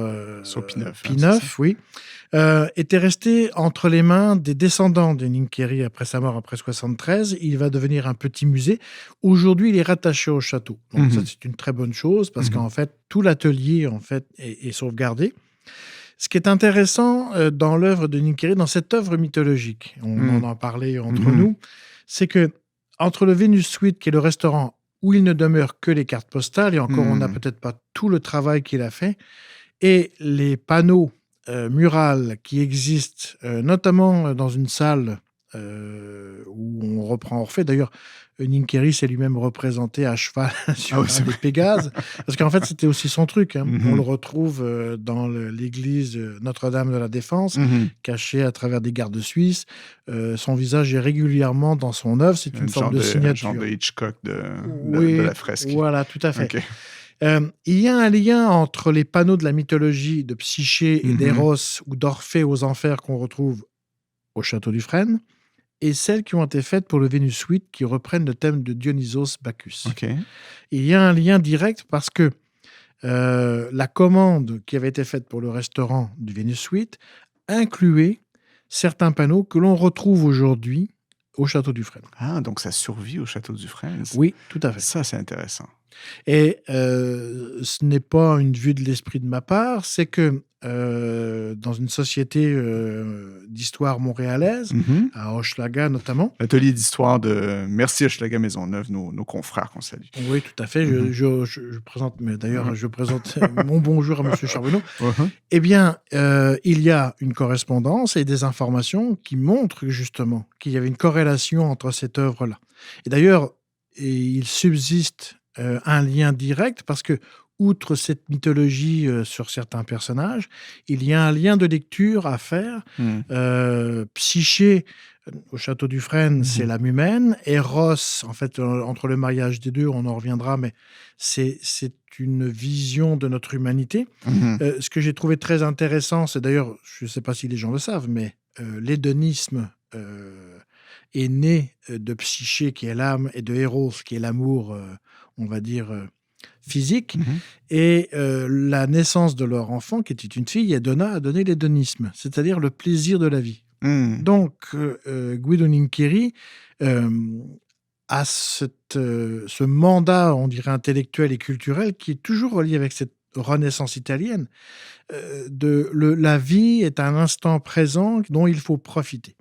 Pineuf, oui, était resté entre les mains des descendants de Ninkeri après sa mort, après 73. Il va devenir un petit musée. Aujourd'hui, il est rattaché au château. Donc ça, c'est une très bonne chose parce qu'en fait, tout l'atelier en fait, est sauvegardé. Ce qui est intéressant dans l'œuvre de Ninkeri, dans cette œuvre mythologique, on en a parlé entre nous, c'est que entre le Venus Suite, qui est le restaurant où il ne demeure que les cartes postales, et encore, on n'a peut-être pas tout le travail qu'il a fait, et les panneaux murales qui existent, notamment dans une salle où on reprend Orphée. D'ailleurs, Ninkeri s'est lui-même représenté à cheval sur un des Pégases, parce qu'en fait, c'était aussi son truc. On le retrouve dans l'église Notre-Dame de la Défense, caché à travers des gardes suisses. Son visage est régulièrement dans son œuvre. C'est une forme de signature. Genre de Hitchcock de la fresque. Voilà, tout à fait. Okay. Il y a un lien entre les panneaux de la mythologie de Psyché et d'Eros ou d'Orphée aux enfers qu'on retrouve au château Dufresne et celles qui ont été faites pour le Venus Suite qui reprennent le thème de Dionysos Bacchus. Il y a un lien direct parce que la commande qui avait été faite pour le restaurant du Venus Suite incluait certains panneaux que l'on retrouve aujourd'hui au château Dufresne. Ah, donc ça survit au château Dufresne. Oui, tout à fait. Ça, c'est intéressant. Et ce n'est pas une vue de l'esprit de ma part, c'est que dans une société d'histoire montréalaise, à Hochelaga notamment. L'atelier d'histoire de Merci Hochelaga Maisonneuve, nos confrères qu'on salue. Oui, tout à fait. Je présente, mais d'ailleurs, je présente mon bonjour à M. Charbonneau. Eh bien, il y a une correspondance et des informations qui montrent justement qu'il y avait une corrélation entre cette œuvre-là. Et d'ailleurs, il subsiste un lien direct parce que, outre cette mythologie sur certains personnages, il y a un lien de lecture à faire. Psyché, au château Dufresne, c'est l'âme humaine. Eros, en fait, entre le mariage des deux, on en reviendra, mais c'est une vision de notre humanité. Ce que j'ai trouvé très intéressant, c'est d'ailleurs, je ne sais pas si les gens le savent, mais l'hédonisme est né de Psyché, qui est l'âme, et de Eros, qui est l'amour, on va dire, physique. Et la naissance de leur enfant, qui était une fille, Edona, a donné l'hédonisme, c'est-à-dire le plaisir de la vie. Donc, Guido Ninkeri à ce mandat, on dirait, intellectuel et culturel qui est toujours relié avec cette Renaissance italienne. La vie est un instant présent dont il faut profiter.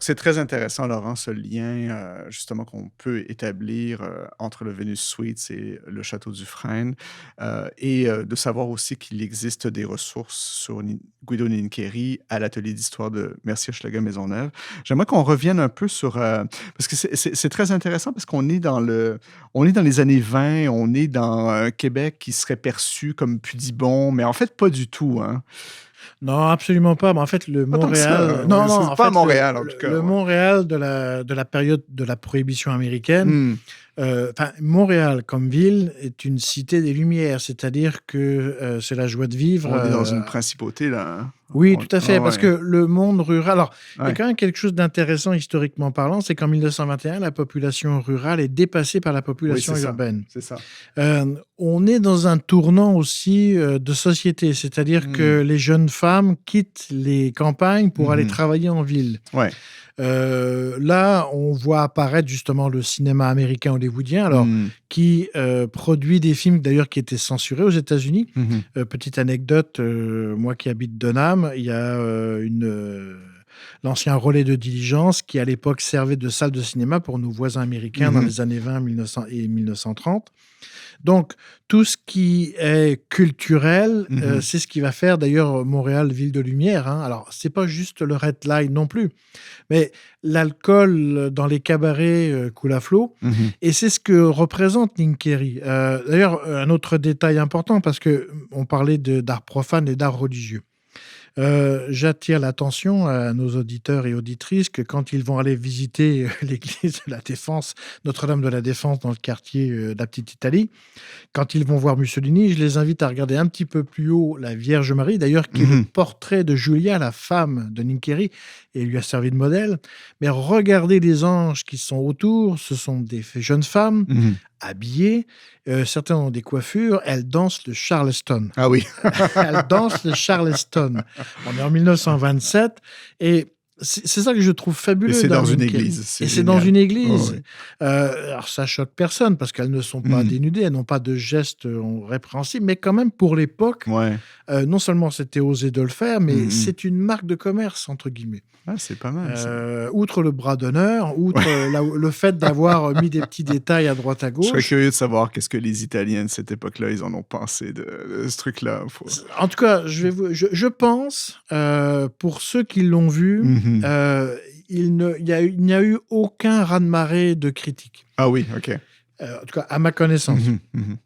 C'est très intéressant, Laurent, ce lien justement qu'on peut établir entre le Venus Suites et le Château du Frêne, et de savoir aussi qu'il existe des ressources sur Guido Nincheri à l'atelier d'histoire de Mercier Hochelaga Maisonneuve. J'aimerais qu'on revienne un peu sur... parce que c'est très intéressant parce qu'on est dans les années 20, on est dans un Québec qui serait perçu comme pudibond, mais en fait pas du tout, hein. Non, absolument pas. Mais en fait, le Pas tant que ça, Montréal. hein. Non, non, C'est en pas à fait, Montréal, en tout cas, le ouais. Montréal de la période de la prohibition américaine. Montréal, comme ville, est une cité des Lumières, c'est-à-dire que c'est la joie de vivre. On est dans une principauté, là, hein. Oui, tout à fait, Ah parce ouais. que le monde rural... Alors, il y Ouais. a quand même quelque chose d'intéressant historiquement parlant, c'est qu'en 1921, la population rurale est dépassée par la Oui, population c'est ça. urbaine. C'est ça. On est dans un tournant aussi de société, c'est-à-dire que les jeunes femmes quittent les campagnes pour aller travailler en ville. Ouais. Là, on voit apparaître justement le cinéma américain hollywoodien, alors qui produit des films d'ailleurs qui étaient censurés aux États-Unis. Petite anecdote, moi qui habite Denham, il y a l'ancien relais de diligence qui à l'époque servait de salle de cinéma pour nos voisins américains dans les années 20, 1900 et 1930. Donc, tout ce qui est culturel, c'est ce qui va faire d'ailleurs Montréal, ville de lumière, hein. Alors, c'est pas juste le red line non plus, mais l'alcool dans les cabarets coule à flot, et c'est ce que représente Nincheri. D'ailleurs, un autre détail important, parce qu'on parlait d'art profane et d'art religieux. J'attire l'attention à nos auditeurs et auditrices que quand ils vont aller visiter l'église de la Défense, Notre-Dame de la Défense dans le quartier de la Petite Italie, quand ils vont voir Mussolini, je les invite à regarder un petit peu plus haut la Vierge Marie, d'ailleurs qui est le portrait de Julia, la femme de Nincheri, et lui a servi de modèle. Mais regardez les anges qui sont autour, ce sont des jeunes femmes habillées, certains ont des coiffures, elles dansent le Charleston. Ah oui. Elles dansent le Charleston. On est en 1927 et c'est ça que je trouve fabuleux. Et c'est dans une Nick Carey. église. Et c'est dans une église. Ouais. Alors, ça choque personne parce qu'elles ne sont pas dénudées, elles n'ont pas de gestes répréhensibles, mais quand même, pour l'époque, Ouais. non seulement c'était osé de le faire, mais Mhm. c'est une marque de commerce, entre guillemets. Ah, c'est pas mal, ça. Outre le bras d'honneur, outre le fait d'avoir mis des petits détails à droite à Je serais gauche. curieux de savoir qu'est-ce que les Italiens de cette époque-là, ils en ont pensé de ce truc-là. En tout cas, je pense, pour ceux qui l'ont vu, Mhm. il n'y a eu aucun raz-de-marée de critiques. Ah oui, OK. En tout cas, à ma connaissance. Mhm, mhm.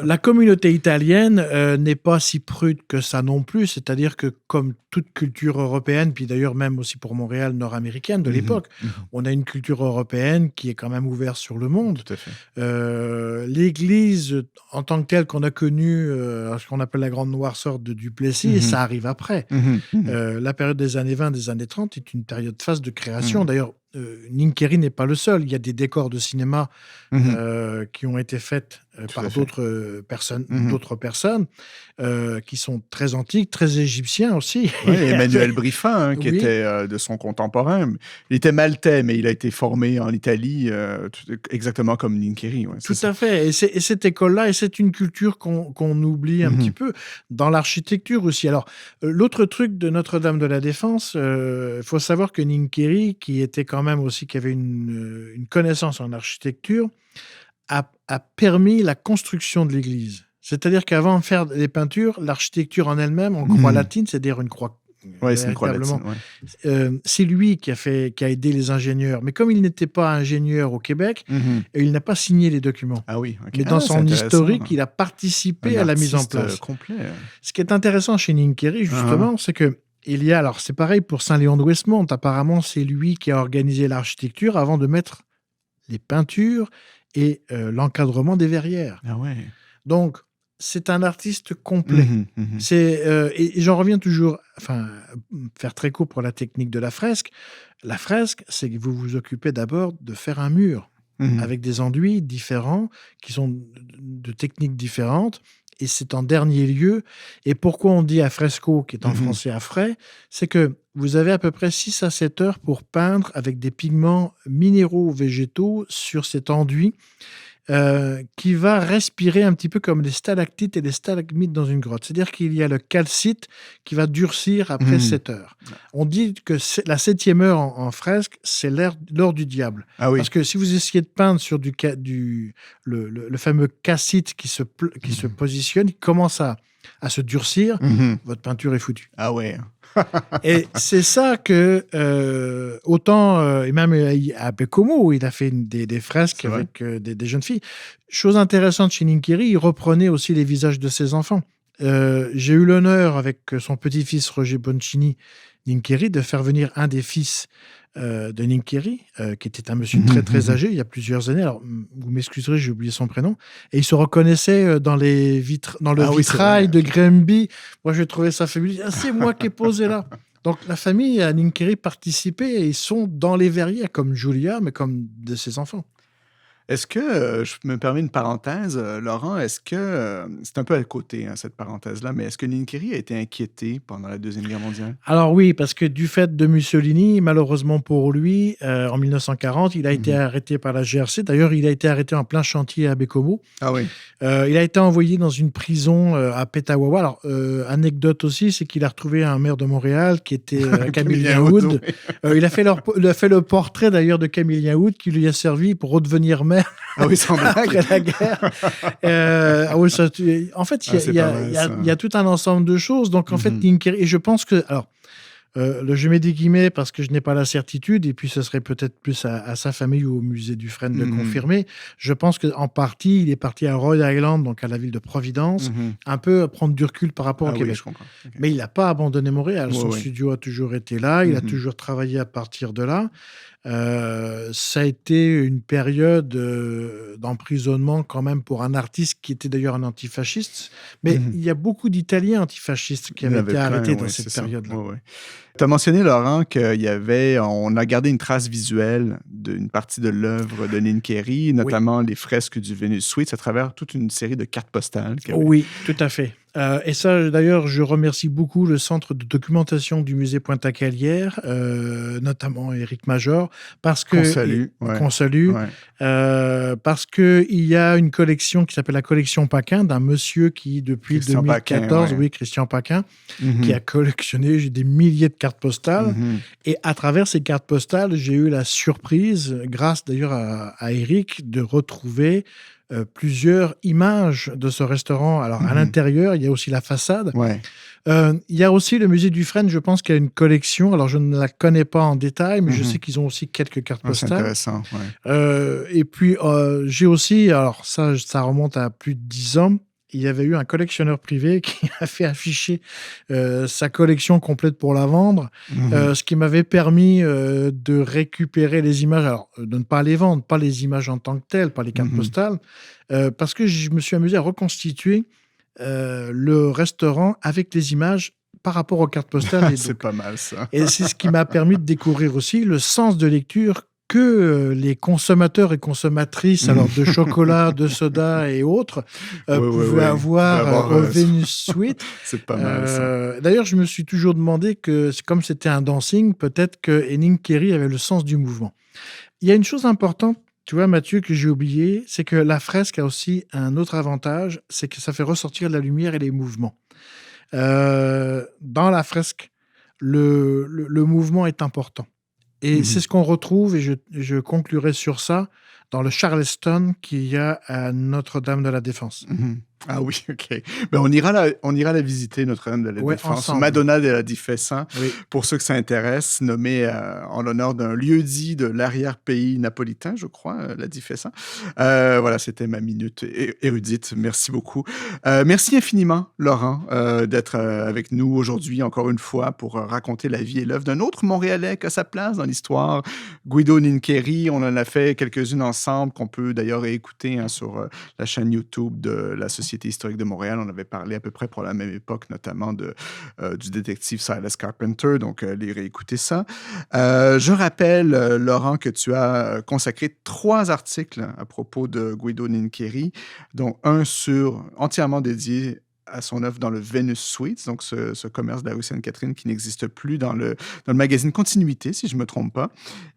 La communauté italienne n'est pas si prude que ça non plus, c'est-à-dire que comme toute culture européenne, puis d'ailleurs même aussi pour Montréal, nord-américaine de l'époque, on a une culture européenne qui est quand même ouverte sur le monde. Tout à fait. L'Église en tant que telle qu'on a connue, ce qu'on appelle la grande noirceur de Duplessis, ça arrive après. Mhm, mhm. La période des années 20, des années 30 est une période phase de création. D'ailleurs, Nick Carey n'est pas le seul. Il y a des décors de cinéma qui ont été faits par à fait. d'autres personnes qui sont très antiques, très égyptiens aussi. Oui, Emmanuel Briffin, qui Oui. était de son contemporain. Il était maltais, mais il a été formé en Italie, exactement comme Nick Carey. Ouais, Tout à fait. Et cette école-là, et c'est une culture qu'on oublie un petit peu dans l'architecture aussi. Alors, l'autre truc de Notre-Dame de la Défense, il faut savoir que Nick Carey, qui était quand même aussi, qui avait une connaissance en architecture, a permis la construction de l'église. C'est-à-dire qu'avant de faire les peintures, l'architecture en elle-même, en croix latine, c'est-à-dire une croix. Oui, c'est une croix latine. Ouais. C'est lui qui a aidé les ingénieurs. Mais comme il n'était pas ingénieur au Québec, il n'a pas signé les documents. Ah oui, OK. Mais dans c'est son intéressant. historique, il a participé Un à la mise en artiste, place. complet. Ce qui est intéressant chez Nick Carey, justement, c'est que alors c'est pareil pour Saint-Léon de Westmont. Apparemment, c'est lui qui a organisé l'architecture avant de mettre les peintures et l'encadrement des verrières. Ah ouais. Donc, c'est un artiste complet. Et j'en reviens toujours, faire très court pour la technique de la fresque. La fresque, c'est que vous vous occupez d'abord de faire un mur avec des enduits différents qui sont de techniques différentes. Et c'est en dernier lieu. Et pourquoi on dit à fresco, qui est en français à frais, c'est que vous avez à peu près 6 à 7 heures pour peindre avec des pigments minéraux ou végétaux sur cet enduit qui va respirer un petit peu comme les stalactites et les stalagmites dans une grotte. C'est-à-dire qu'il y a le calcite qui va durcir après 7 heures. On dit que la 7e heure en fresque, c'est l'heure du diable. Ah oui. Parce que si vous essayez de peindre sur le fameux calcite qui se positionne, il commence à se durcir, votre peinture est foutue. Ah ouais. Et c'est ça que, et même à Bécomo, il a fait des fresques avec des jeunes filles. Chose intéressante chez Nick Carey, il reprenait aussi les visages de ses enfants. J'ai eu l'honneur, avec son petit-fils Roger Boncini, Nick Carey, de faire venir un des fils de Nick Carey, qui était un monsieur très très âgé, il y a plusieurs années. Alors, vous m'excuserez, j'ai oublié son prénom. Et il se reconnaissait dans le vitrail de Granby. Moi, je trouvais ça fabuleux. Ah, c'est moi qui ai posé là. Donc, la famille à Nick Carey participait et ils sont dans les verrières, comme Julia, mais comme de ses enfants. Est-ce que, je me permets une parenthèse, Laurent, est-ce que, c'est un peu à côté, cette parenthèse-là, mais est-ce que Nick Carey a été inquiété pendant la Deuxième Guerre mondiale? Alors oui, parce que du fait de Mussolini, malheureusement pour lui, en 1940, il a été arrêté par la GRC. D'ailleurs, il a été arrêté en plein chantier à Bécomo. Ah oui. Il a été envoyé dans une prison à Petawawa. Alors, anecdote aussi, c'est qu'il a retrouvé un maire de Montréal qui était Camillien Wood. Il a fait le portrait d'ailleurs de Camillien Wood qui lui a servi pour redevenir maire. Ah oui, sans blague. Après la guerre. En fait, il y a tout un ensemble de choses. Donc, en fait, Nick Carey, et je pense que... Alors, je mets des guillemets parce que je n'ai pas la certitude, et puis ce serait peut-être plus à sa famille ou au musée Dufresne de confirmer. Je pense qu'en partie, il est parti à Rhode Island, donc à la ville de Providence, un peu prendre du recul par rapport au Québec. Je comprends. Okay. Mais il n'a pas abandonné Montréal. Son studio a toujours été là. Il a toujours travaillé à partir de là. Ça a été une période d'emprisonnement quand même pour un artiste qui était d'ailleurs un antifasciste. Mais il y a beaucoup d'Italiens antifascistes qui avaient été arrêtés dans cette période-là. Tu as mentionné, Laurent, on a gardé une trace visuelle d'une partie de l'œuvre de Nick Carey, notamment les fresques du Venus Suites, à travers toute une série de cartes postales. Oui, tout à fait. Et ça, d'ailleurs, je remercie beaucoup le centre de documentation du musée Pointe-à-Calière, notamment Éric Major, parce que Qu'on salue. parce que il y a une collection qui s'appelle la collection Paquin d'un monsieur qui depuis Christian 2014, Paquin, Christian Paquin, qui a collectionné des milliers de cartes postales. Et à travers ces cartes postales, j'ai eu la surprise, grâce d'ailleurs à Éric, de retrouver plusieurs images de ce restaurant. Alors, à l'intérieur, il y a aussi la façade. Il y a aussi le musée Dufresne, je pense qu'il y a une collection. Alors, je ne la connais pas en détail, mais je sais qu'ils ont aussi quelques cartes postales. C'est intéressant, et puis, j'ai aussi, alors ça remonte à plus de 10 ans, il y avait eu un collectionneur privé qui a fait afficher sa collection complète pour la vendre, ce qui m'avait permis de récupérer les images, alors de ne pas les vendre, pas les images en tant que telles, pas les cartes postales, parce que je me suis amusé à reconstituer le restaurant avec les images par rapport aux cartes postales. C'est pas mal ça. Et c'est ce qui m'a permis de découvrir aussi le sens de lecture que les consommateurs et consommatrices alors de chocolat, de soda et autres pouvaient avoir au Venus Suite. C'est pas mal ça. D'ailleurs, je me suis toujours demandé que, comme c'était un dancing, peut-être que Henning Kéri avait le sens du mouvement. Il y a une chose importante, tu vois, Mathieu, que j'ai oublié, c'est que la fresque a aussi un autre avantage, c'est que ça fait ressortir la lumière et les mouvements. Dans la fresque, le mouvement est important. Et c'est ce qu'on retrouve, et je conclurai sur ça, dans le Charleston qu'il y a à Notre-Dame de la Défense. Ah oui, OK. Ben, on ira la visiter, Notre-Dame de la Défense. Ensemble. Madonna de la Difessin, Oui. pour ceux que ça intéresse, nommée en l'honneur d'un lieu-dit de l'arrière-pays napolitain, je crois, la Difessin. Voilà, c'était ma minute érudite. Merci beaucoup. Merci infiniment, Laurent, d'être avec nous aujourd'hui, encore une fois, pour raconter la vie et l'œuvre d'un autre Montréalais qui a sa place dans l'histoire, Guido Nincheri. On en a fait quelques-unes ensemble, qu'on peut d'ailleurs écouter sur la chaîne YouTube de la Société historique de Montréal. On avait parlé à peu près pour la même époque, notamment du détective Silas Carpenter, donc les réécouter ça. Je rappelle, Laurent, que tu as consacré 3 articles à propos de Guido Nincheri, dont un entièrement dédié à son œuvre dans le Venus Suites, donc ce commerce de la rue Sainte-Catherine qui n'existe plus dans le magazine Continuité, si je ne me trompe pas.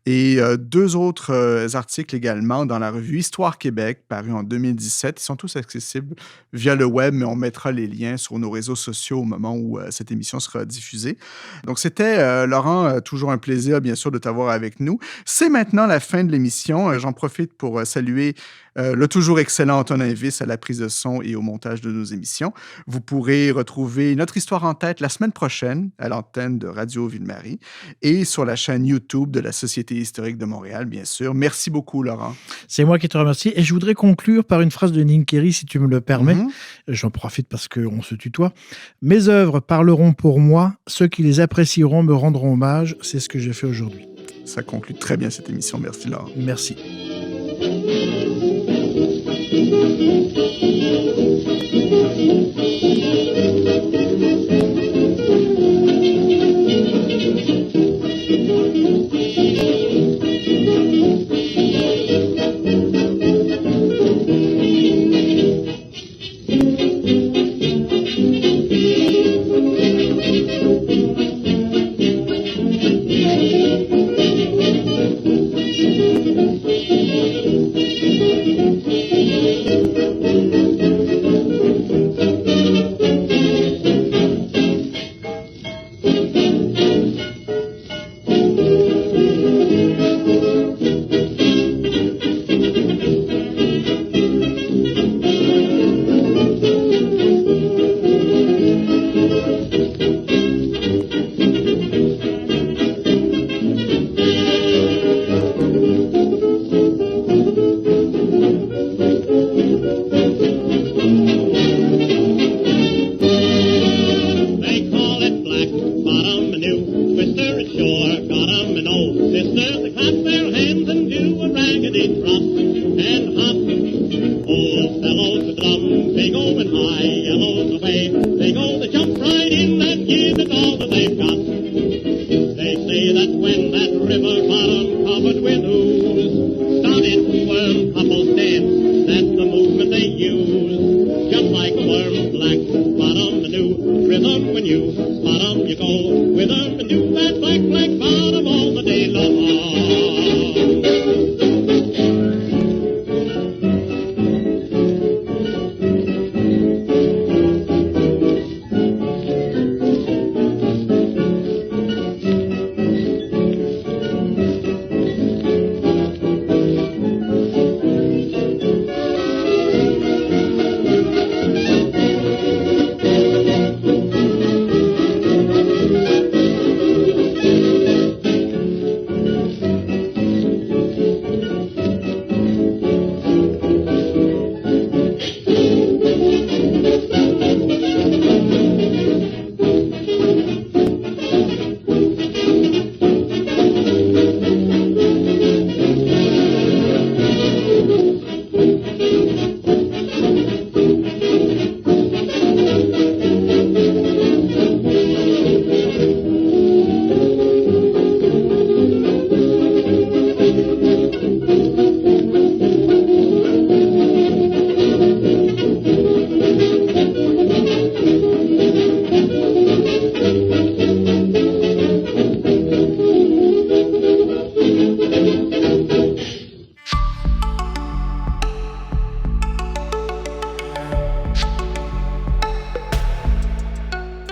Et 2 autres articles également dans la revue Histoire Québec, paru en 2017. Ils sont tous accessibles via le web, mais on mettra les liens sur nos réseaux sociaux au moment où cette émission sera diffusée. Donc, c'était, Laurent, toujours un plaisir, bien sûr, de t'avoir avec nous. C'est maintenant la fin de l'émission. J'en profite pour saluer le toujours excellent Antonin Viss à la prise de son et au montage de nos émissions. Vous pourrez retrouver Notre Histoire en tête la semaine prochaine à l'antenne de Radio Ville-Marie et sur la chaîne YouTube de la Société historique de Montréal, bien sûr. Merci beaucoup, Laurent. C'est moi qui te remercie. Et je voudrais conclure par une phrase de Nincheri, si tu me le permets. J'en profite parce qu'on se tutoie. « Mes œuvres parleront pour moi. Ceux qui les apprécieront me rendront hommage. » C'est ce que j'ai fait aujourd'hui. Ça conclut très bien cette émission. Merci, Laurent. Merci. Just like a worm, black bottom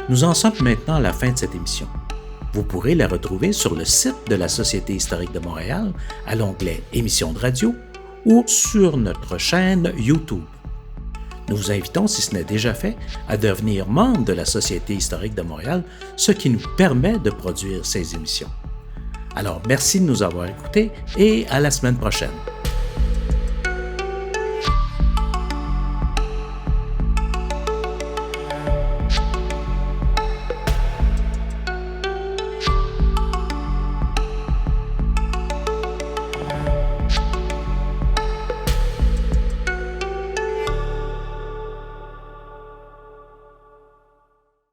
Nous en sommes maintenant à la fin de cette émission. Vous pourrez la retrouver sur le site de la Société historique de Montréal à l'onglet Émissions de radio ou sur notre chaîne YouTube. Nous vous invitons, si ce n'est déjà fait, à devenir membre de la Société historique de Montréal, ce qui nous permet de produire ces émissions. Alors, merci de nous avoir écoutés et à la semaine prochaine.